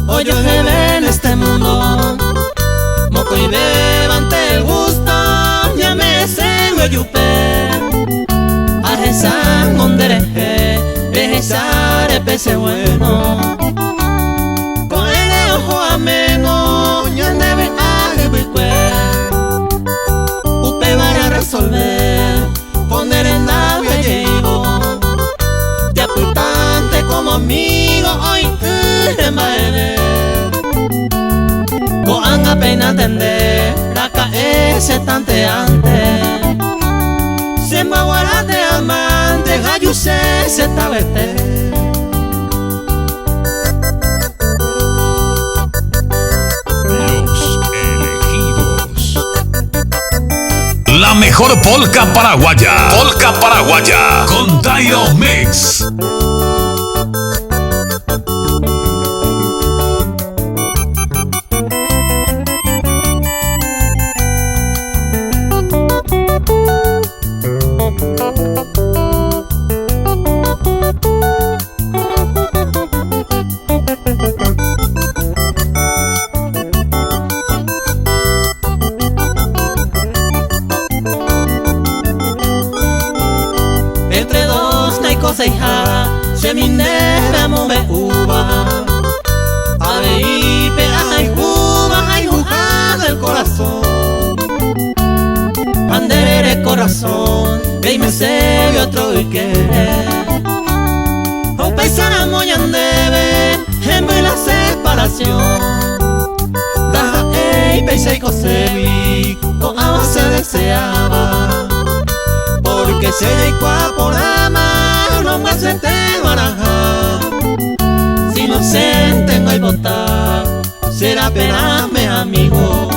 Hoy yo en este mundo moco y levante el gusto ya me se lo yupe a esa ondereje esa pese bueno con el ojo ameno ya debe agüe upe para resolver poner en la llevo de apuntante como amigo hoy Coan apenas entender Raca ese tanteante Siempre guarate amante Gayuse se tabete Los elegidos. La mejor polca paraguaya. Polca paraguaya con Tairo Mix. Se minera move uva Ave hay uva hay jugada el corazón Andere corazón Ve me se ve otro y quiere O paisana muy andebe En la separación Daja ey peisa y cosebi Con agua se deseaba Porque se llegó por amar no me senté baraja Si no se tengo el votar Será pename amigo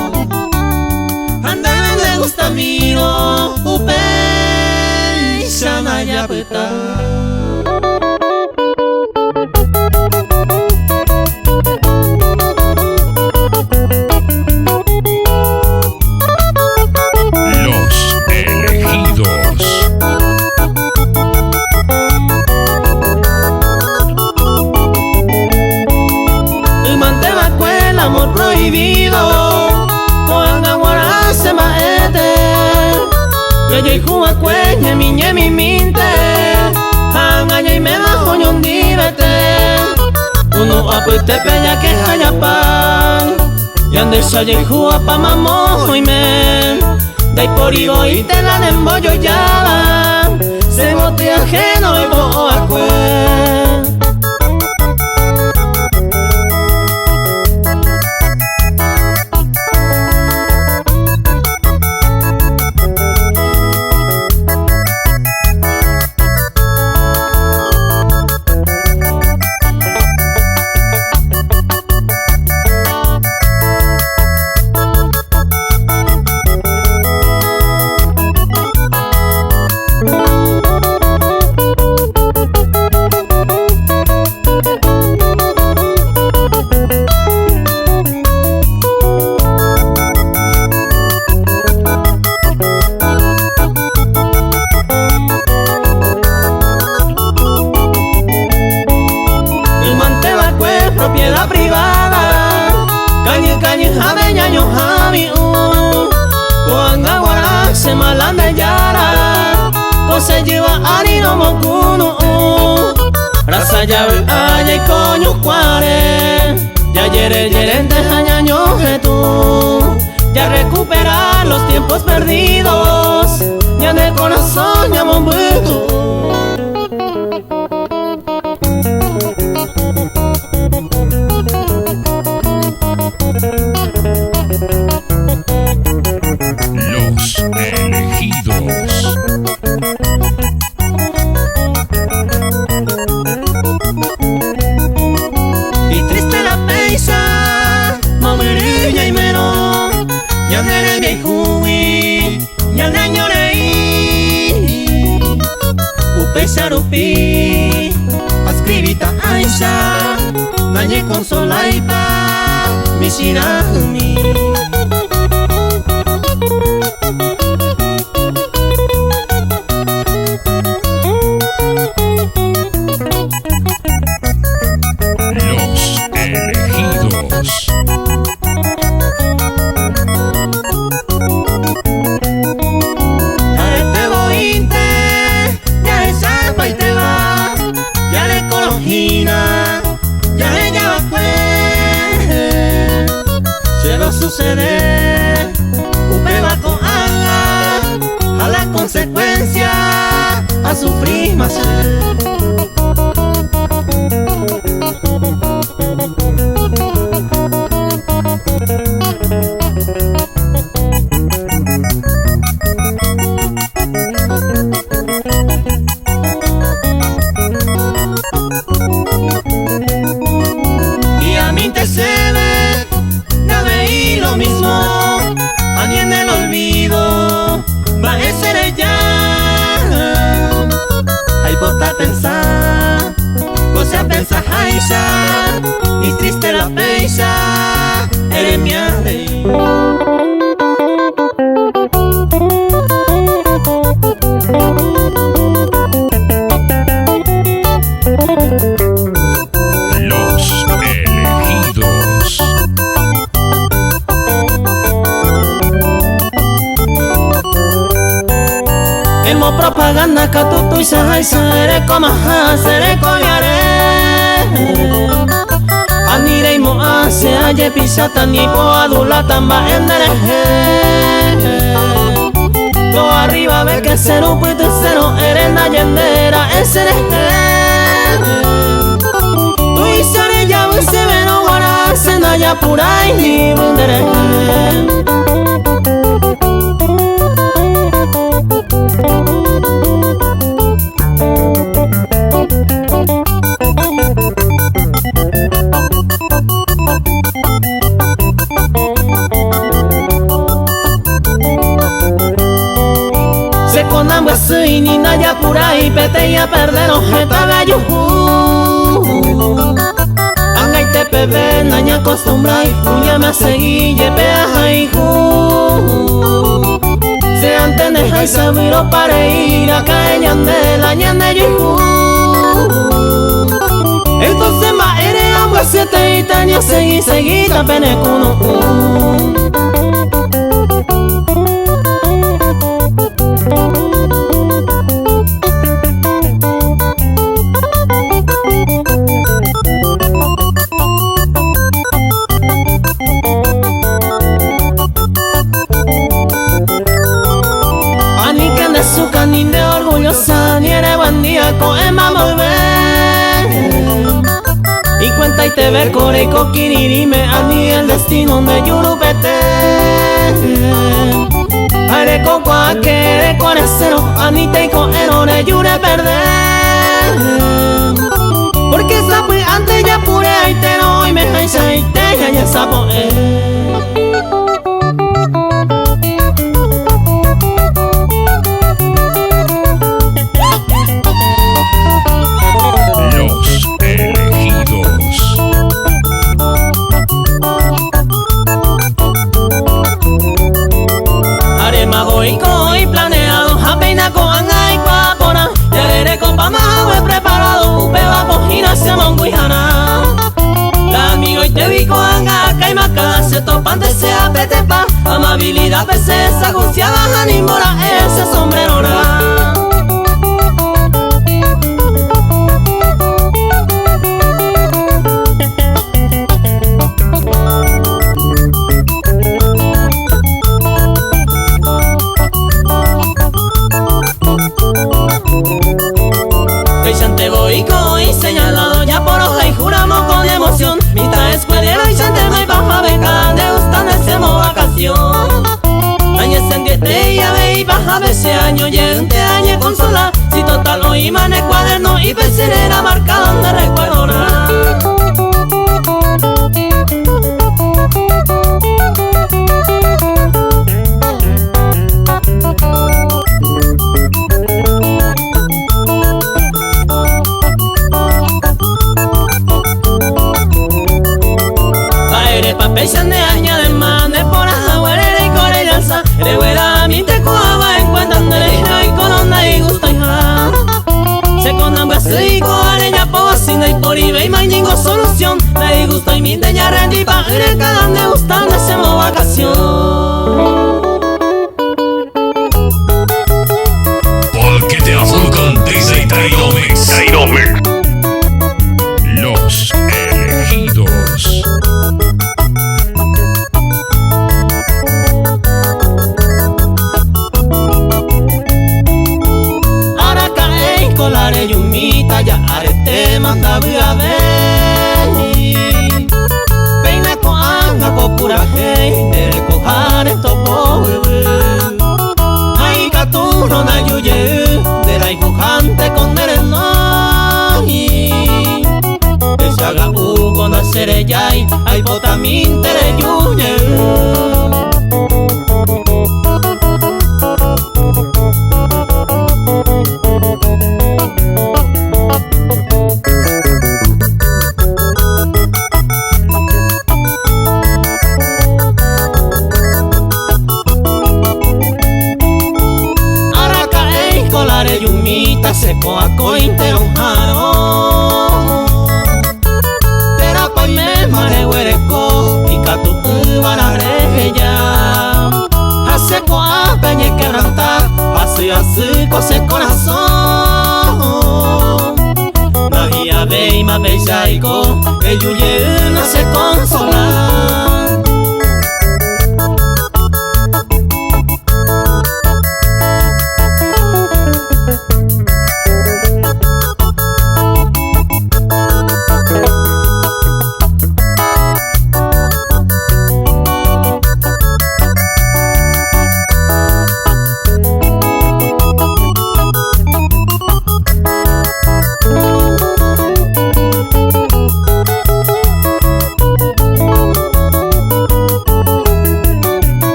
Anda le gusta miro Upe Shanaya peta amor prohibido Cuando aguara se maete Que yo juega cueñe miñe mi minte Hangaña y me bajo y un divete Uno apueste peña que haya pan Y ande saye juega pa mamojo y men De ahí por ibo y te la nembollo ya Se bote ajeno y bojo a cuen propiedad privada Cañe jameñaño jami Cuando aguara se malande yara Cose lleva harino mocuno Raza llave haya y coño cuare Ya yerente jañaño que tú Ya recuperar los tiempos perdidos Ya de corazón ya mombuito Los elegidos. Y triste la peisa, mamerilla y mero, ya nere viejo y ya sharupi ascribita Aisha nañe consolaipa mishirami. Los elegidos. Sucede, usted va con ala, a la consecuencia, a sufrir más. Y a mí te se ve lo mismo, a ni en el olvido va a ser ya. Hay bota pensar, cosa pensa Aisha, y triste la fecha, eres mi ley. Emo propaganda katutu isa ere komaha sere koyare Anire imo ase aye pisata ni po adula tamba endereje To arriba ve que cero puito cero ere na yendera esereje Tu isare ya se veno guara se na ya pura y ni bundereje Se con ambos y ni naya pura y pete y a perder ojeta gallo Anga y te pebe naña acostumbra y puña me a seguir y pea y Se anteneja y se viro para ir a caer de la ñande y Entonces ma ere agua siete y taña seguí seguida penecuno Suka ni de orgullosa ni eres buen día con Emma volver Y cuenta y te ve core y coquiririme a ni el destino me yurupete Are con cualquier corecero a ni te con errores yure perder Porque esa fue antes ya pure y te no y me jaisa y te ya sapo y planeado, apenas con anga y papona Ya veré con pamago he preparado, upe va cojina se monguijana La amigo y te vi con anga, caimacá, se topan de sea petepa Amabilidad veces aguciada, animora ese sombrero y señalado ya por hoja y juramos con emoción Mitad escuelero y chantema y baja beca de gustan hacemos vacación Año sendiete y ave y baja ese año Yente año consola Si total no imane cuaderno y pecerera marca donde recuerdo nada hay ninguna solución. Me gusta y mi teña rendi pa' en cada ande gustando hacemos vacación. Paquete azul con DJ Tairo Mix. Los elegidos. Ahora cae colare yumita ya arete manda a ver. Peina con anga con pura hey, debe cojar esto pobre. Ay caturo na yuye, de la empujante con el no. Se haga con hacer ella y ay potamin tere yuye. Yumita seco a cointe un jaro, pero con me mare huereco y catu bararella, a seco a peñe quebranta, así cose corazón, magia ve y ma bellaico, el yuye no se consola.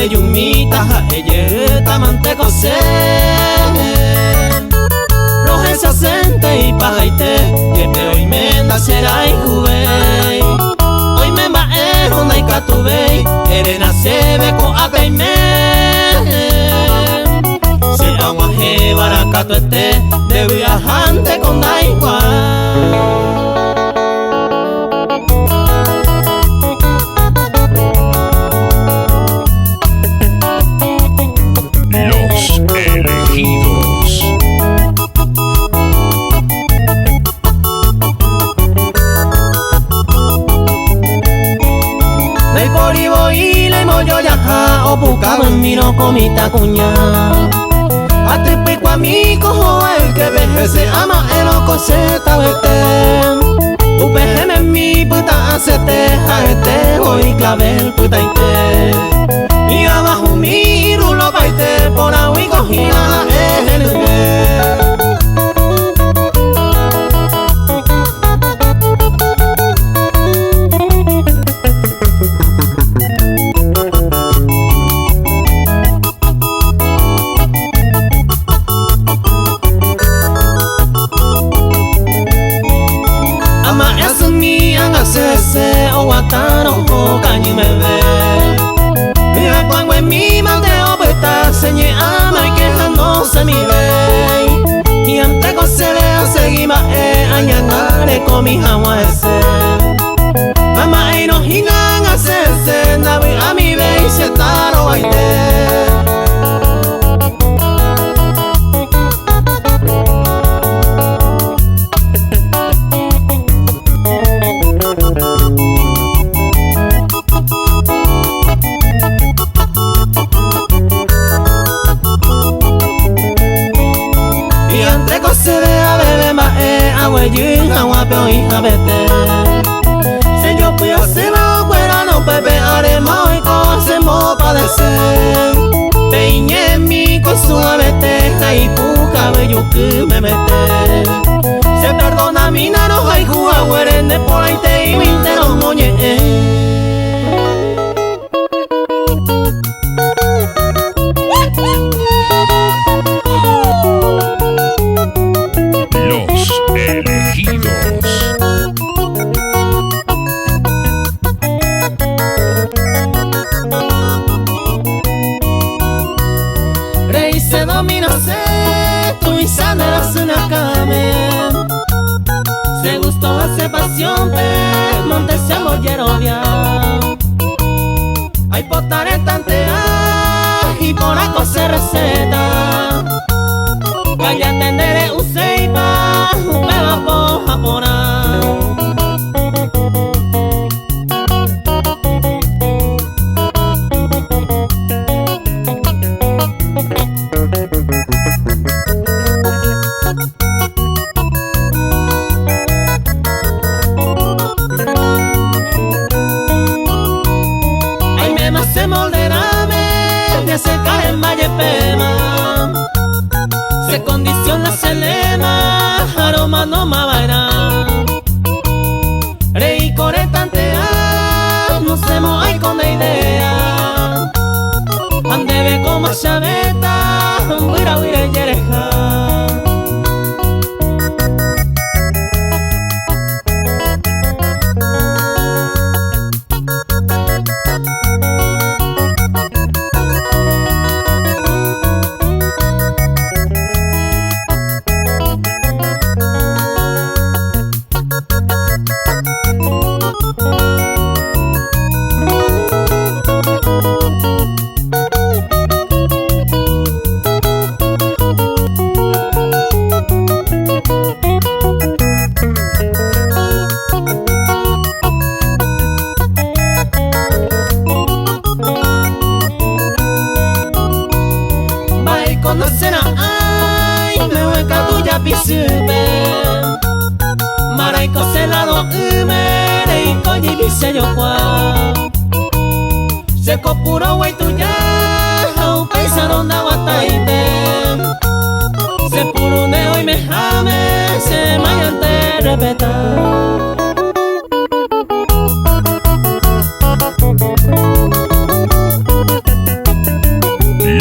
Yumita ella tamante cose roje se asente y pajaite que te hoy me da será y juve hoy me maero na y catube erena se ve con apeime se agua je baracato este de viajante con da igual. Yo ya o buscado en miro comita cuña a tripico a mi cojo el que veje se ama el oco se tabete upejeme en mi puta acete jarete voy clavel puta ite y abajo mi rulo baite por agua y cogía el se o guataro o cañi me ve mira cuando en mi maldeo puesta señe ama y quejándose mi ve y ante cose le hace más añanare con mi agua ese mamá y no hingan hacerse navi a mi ve y se taro baile. Se ve a bebé más agua y agua pero hija vete si yo fui a hacer afuera no bebé haremos y hacemos padecer peñé mi cosa vete y tu cabello que me mete se perdona mi nano hay jugador en de por ahí te y mi no moñe. se pasión pe monte se mollerovia. Hay potare tantea y por algo se receta. Calla tendere useipa, beba po japona. Se molderame de secar en Valle Pema. Se condiciona se lema, aroma no mabaira. Rey coretantea, no se hay con de idea. Andebe como chaveta, huira huira yereja. Conocerá, ay, me hueca tuya pisube. Maraico celado, umere y coñi bisello kwa. Seco puro güey tuya, au paisano na guataite. Se puro neo y me jame, se mayante repetar.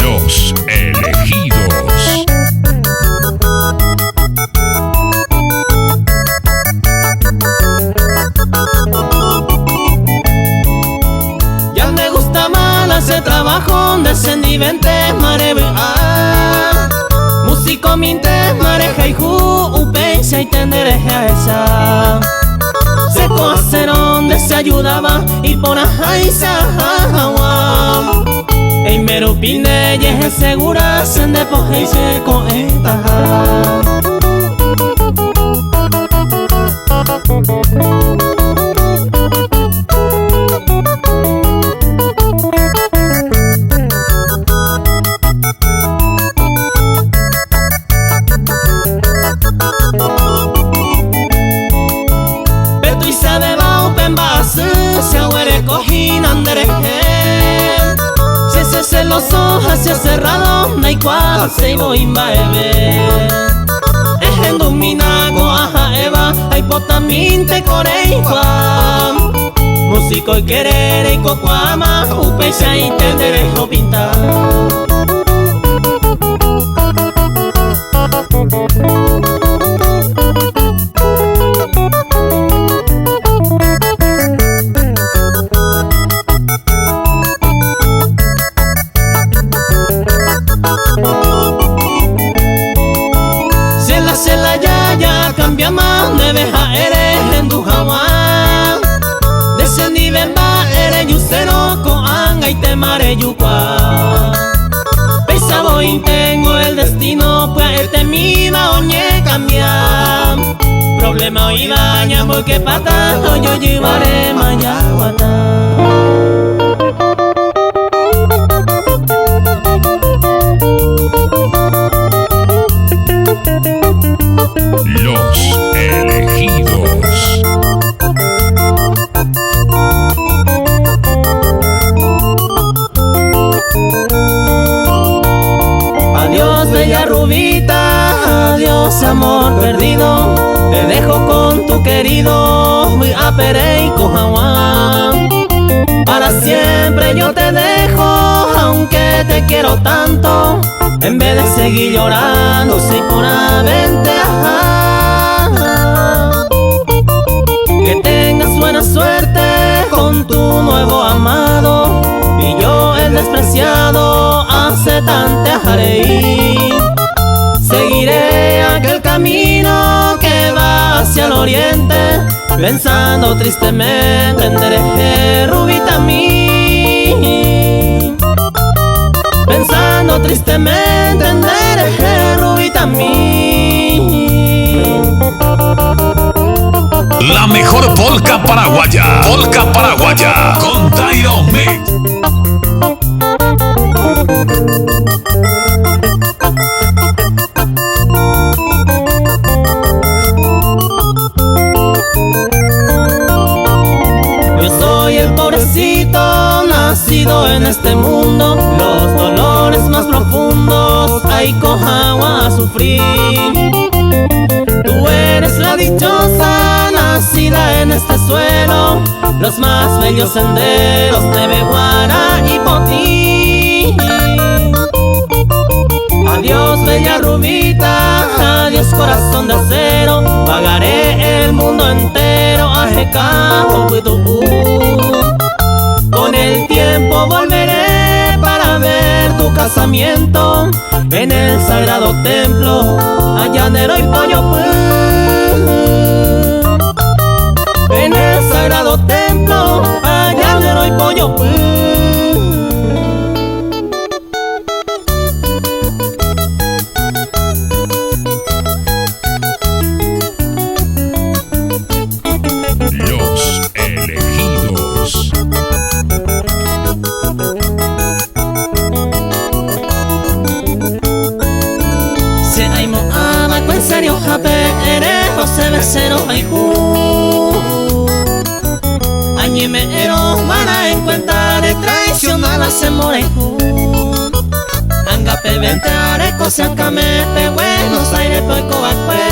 Los elegidos. Ya me gusta mal hacer trabajo descendivente marebear. Músico mintes mareja y upecha y tendereja esa. Seco hacer donde se ayudaba y por ajá y sahawa. Ei mero pinde yeje segura sende poje y seco entaja. Petu y sabe va un pembasu se ahuere cojín andereje. Se los ojos se cerrado, no hay cual se voy baebe. Ejendo minago aja eva, hay potaminte coreikwa. Músico y querer y cocuama, upecha y tenderejo pintar. Se la ya cambia más, neveja eres en Dujawa. Descendí bemba eres yucero con anga y te mare yucua. Pesa voy tengo el destino, pues este mi va oñe cambiar. Problema hoy baña porque pata, yo llevaré mayaguata. Los elegidos. Adiós bella rubita, adiós amor perdido. Te dejo con tu querido, muy apere y cojaguán. Para siempre yo te dejo, aunque te quiero tanto. En vez de seguir llorando, soy puramente ajá. Que tengas buena suerte con tu nuevo amado. Y yo el despreciado hace tanto haré. Seguiré aquel camino que va hacia lo oriente, pensando tristemente en Dereje, Rubita mí. Pensando tristemente en Dereje, Rubita mí. La mejor polca paraguaya con Tyron Mix. Yo soy el pobrecito nacido en este mundo, los dolores más profundos hay cojagua a sufrir. Tú eres la dichosa nacida en este suelo, los más bellos senderos de Beguara y Potí. Adiós bella Rubita, adiós corazón de acero, pagaré el mundo entero a Jecajo. Con el tiempo volveré para ver tu casamiento en el sagrado templo Allanero y Pollo. En el sagrado templo Allanero y Pollo. Los elegidos. Se aimo ama en serio jape eres José Becero Aiju. Añimero para encuentrar traicionada se moreju. Angape vente areco se ancame Buenos Aires poico bacue.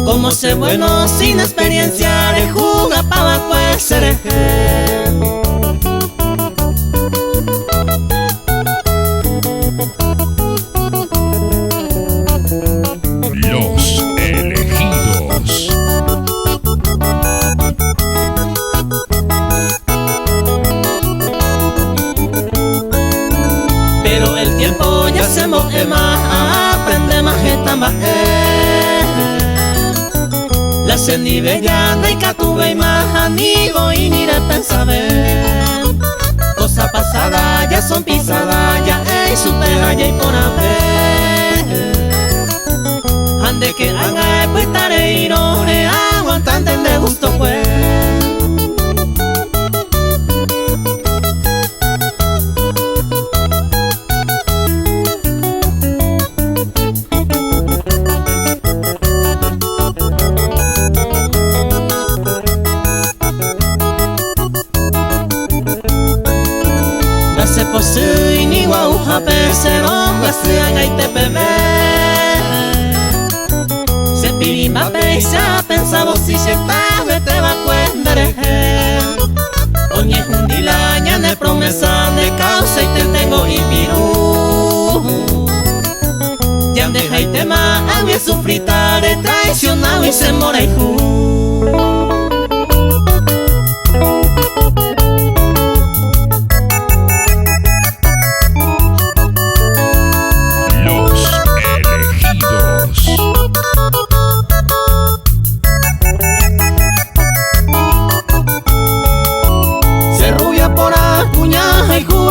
Como se bueno sin experiencia de juga pa' pues sereje. Los elegidos. Pero el tiempo ya se moje más, aprende más esta más. La sendi bella de Catube y más amigo y ni de pensar ver. Cosa pasada ya son pisadas, ya hay supera ya y por haber. Ande que haga pues tareiro, aguantante de gusto pues. Se posee ni guauja pesero, se haga y te bebé. Se pirimba peisa, pensaba si se pague te va a cuendereje. Oñe jundila, ñane promesa de causa y te tengo y pirú. Ya deja y te ma, había sufrita de traicionado y se mora y ju.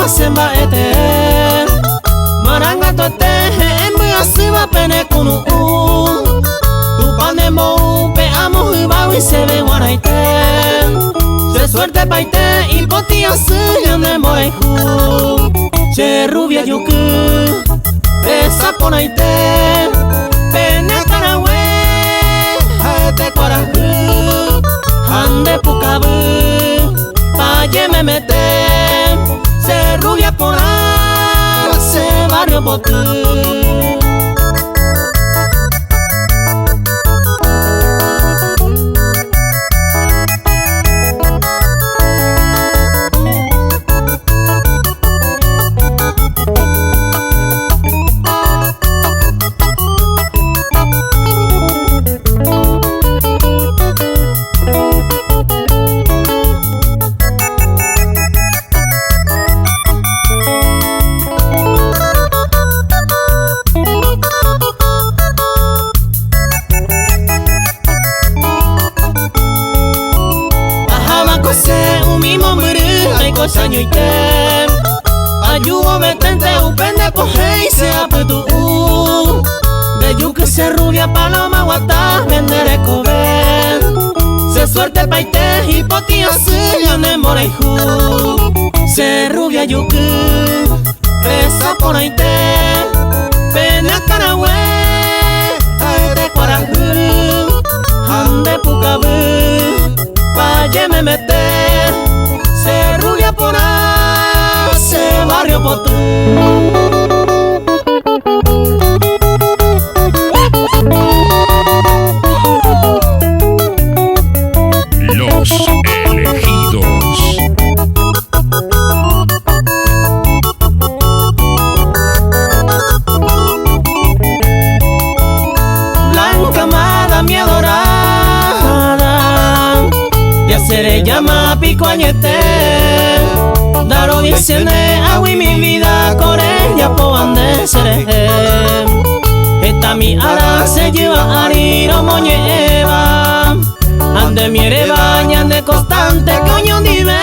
Se va ete maranga tote embe asiba pene kunu tu panemo pe amo y va y se ve guaraite se suerte paite y potía se llame moeju che rubia yuku esa ponaite pene carahue aete corajú ande pucabu paye me mete se rubia por ese barrio Potí. rubia paloma guata vendere cover. Se suerte paite y potia se llame moreju. Se rubia yuku, pesa por aite. Pena carahue, aete cuarajú. Ande pucabu, valle me mete. Se rubia por ahí, se barrio por tú. Los elegidos. Blanca amada, mi adorada, ya seré llama pico añete. Daro diciene agua y mi vida corre ya po ande seré. Esta mi ara se lleva ariro moñeva. Ande miere baña ande constante coño dive.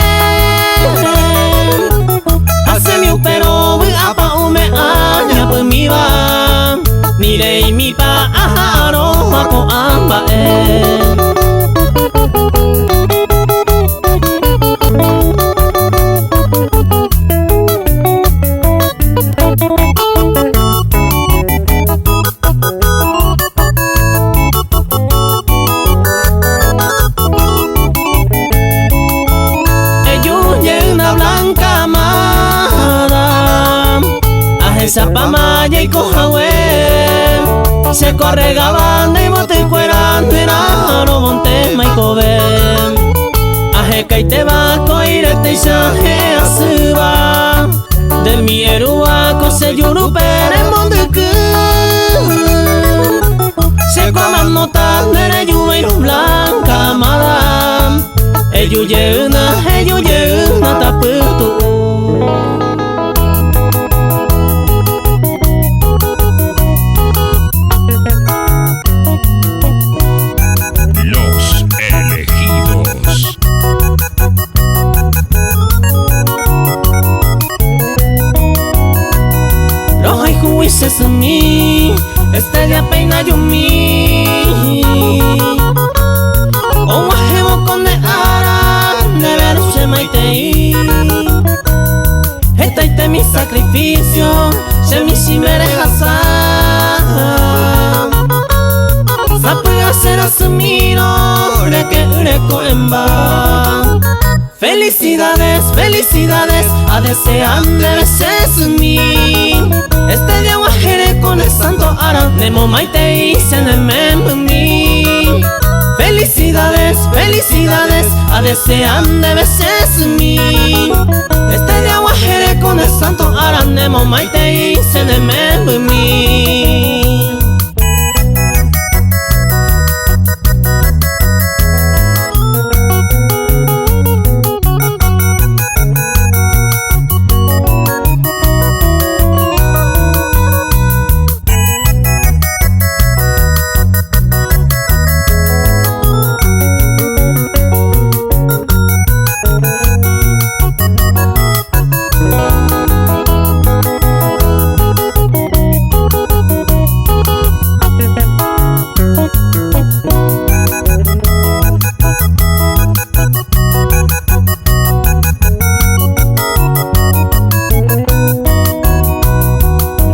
Hace mi pero voy a pa ume aña pues mi va. Mire y mi pa ajaro a po amba esa pamaya y cojahue. Se corre gabanda y bote y cuerando y raro monte maicobe. Aje que te va a coirete y saje a suba. Del mi eruaco se yuru pere mondeku. Se coman notas de lluvia y luz blanca amada. Ello llena taputu. Sesumi, este día peina yumi. O wajemo con de ara, de ver se maitei. Esta ite mi sacrificio, se mi si merejasa. Sapuga será sumiro, reke ureko emba. Felicidades, felicidades, a desean de veces mi. Este día guajere con el santo ara, nemo maite y se nemen mi. Felicidades, felicidades, a desean de veces mi. Este día guajere con el santo ara, nemo maite y se nemen mi.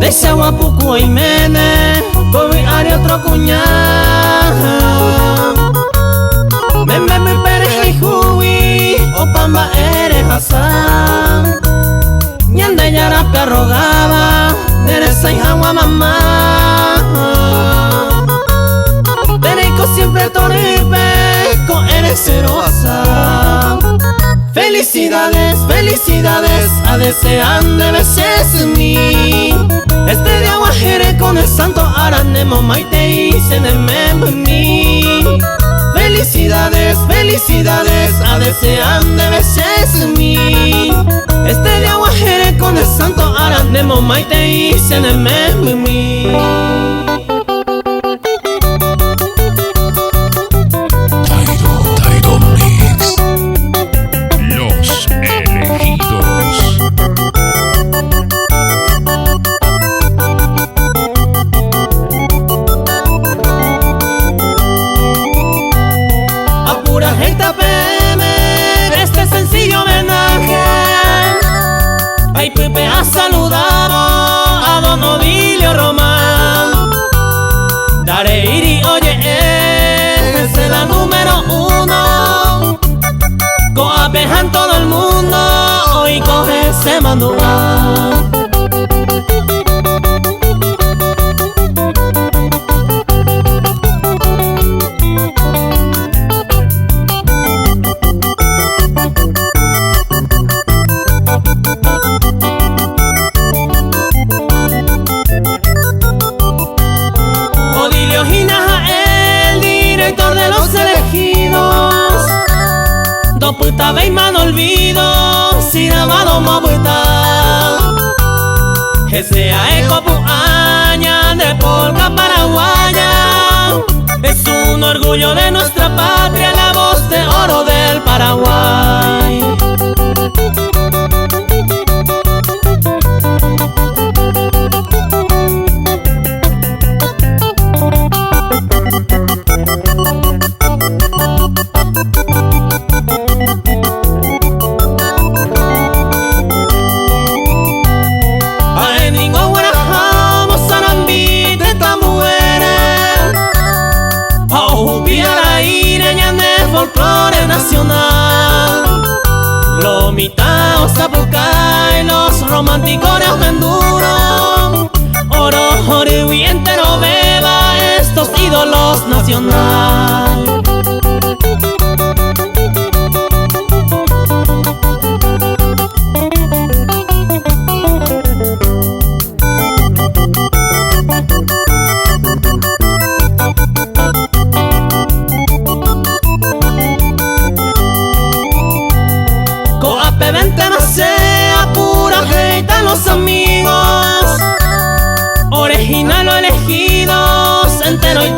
Ese guapuco y mene, voy a otro cuñado. Me pereja y jubi, o pamba eres hasán. Ñande yara perrogaba, eres hija mamá. Pereco siempre toripe, con eres cero hasán. Felicidades, felicidades, a desean de veces mi. Este día guajere con el santo aranemo maite y se nemen mi. Felicidades, felicidades, a desean de veces mi. Este día guajere con el santo aranemo maite y se nemen mi. y coge ese manual. Odilio Hinaja, el director de Los Elegidos, do puta ve y mano olvido, si amado mobuta. Ese eco puaña de polca paraguaya, es un orgullo de nuestra patria, la voz de oro del Paraguay. Folclore nacional, Lomita, Zapucay, los románticos Menduro, oro, oro y entero beba estos ídolos nacional. Vente no sea pura jeita los amigos, original o elegidos, entero y